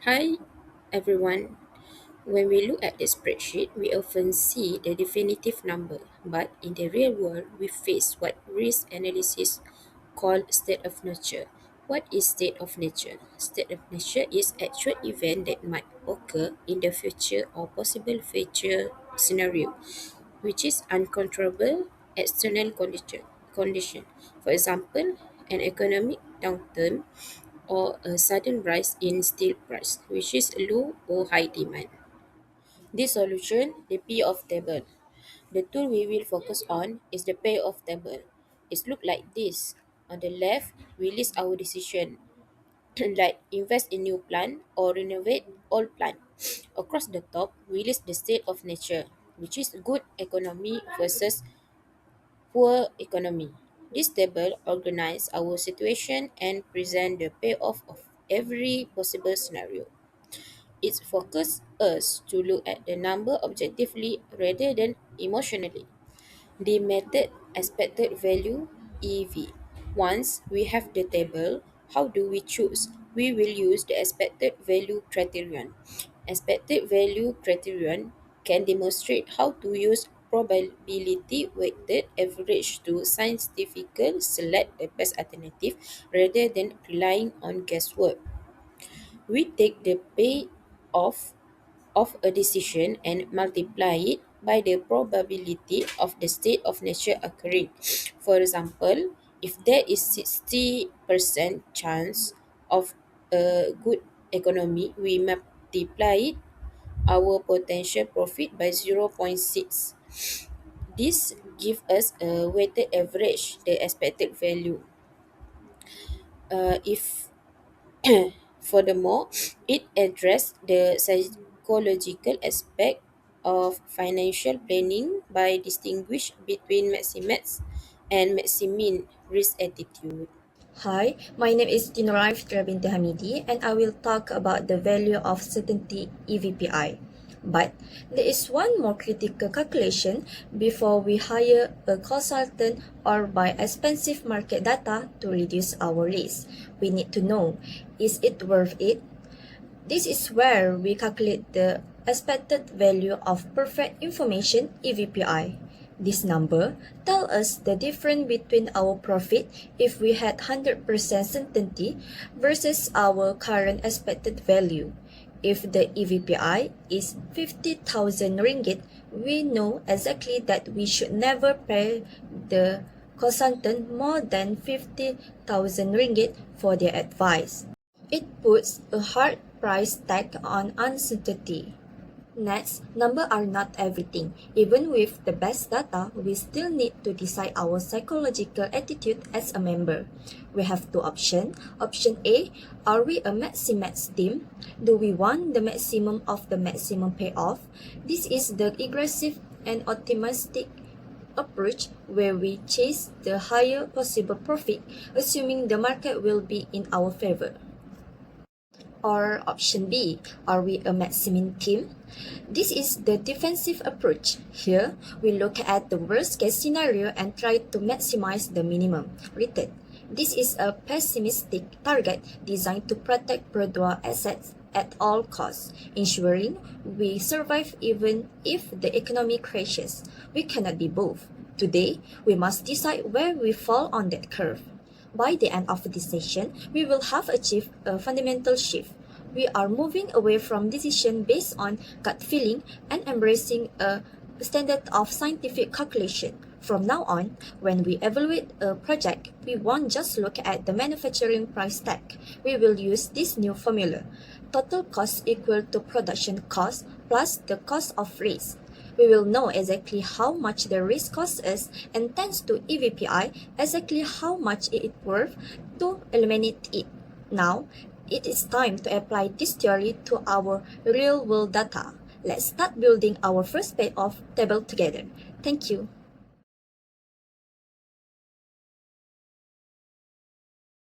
Hi everyone. When we look at the spreadsheet, we often see the definitive number, but in the real world, we face what risk analysis call state of nature. What is state of nature? State of nature is actual event that might occur in the future or possible future scenario, which is uncontrollable external condition. For example, an economic downturn or a sudden rise in steel price, which is low or high demand. This solution, the payoff table. The tool we will focus on is the payoff table. It look like this. On the left, we list our decision, like invest in new plant or renovate old plant. Across the top, we list the state of nature, which is good economy versus poor economy. This table organizes our situation and present the payoff of every possible scenario. It focuses us to look at the number objectively rather than emotionally. The method expected value EV. Once we have the table, how do we choose? We will use the expected value criterion. Expected value criterion can demonstrate how to use probability weighted average to scientifically select the best alternative rather than relying on guesswork. We take the payoff of a decision and multiply it by the probability of the state of nature occurring. For example, if there is 60% chance of a good economy, we multiply our potential profit by zero point 0.6. This gives us a weighted average, the expected value. If Furthermore, it addressed the psychological aspect of financial planning by distinguish between maximates and maximin risk attitude. Hi, my name is Nurul Hamidi and I will talk about the value of certainty EVPI. But there is one more critical calculation before we hire a consultant or buy expensive market data to reduce our risk. We need to know, is it worth it? This is where we calculate the expected value of perfect information EVPI. This number tells us the difference between our profit if we had 100% certainty versus our current expected value. If the EVPI is 50,000 ringgit, we know exactly that we should never pay the consultant more than 50,000 ringgit for their advice. It puts a hard price tag on uncertainty. Next, numbers are not everything. Even with the best data, we still need to decide our psychological attitude as a member. We have two options. Option A, are we a maximax team? Do we want the maximum of the maximum payoff? This is the aggressive and optimistic approach where we chase the higher possible profit, assuming the market will be in our favor. Or option B, are we a maximum team? This is the defensive approach. Here, we look at the worst case scenario and try to maximize the minimum return. This is a pessimistic target designed to protect Perodua assets at all costs, ensuring we survive even if the economy crashes. We cannot be both. Today, we must decide where we fall on that curve. By the end of this session, we will have achieved a fundamental shift. We are moving away from decision based on gut feeling and embracing a standard of scientific calculation. From now on, when we evaluate a project, we won't just look at the manufacturing price tag. We will use this new formula. Total cost equal to production cost plus the cost of risk. We will know exactly how much the risk costs us and thanks to EVPI, exactly how much it is worth to eliminate it. Now, it is time to apply this theory to our real-world data. Let's start building our first payoff table together. Thank you.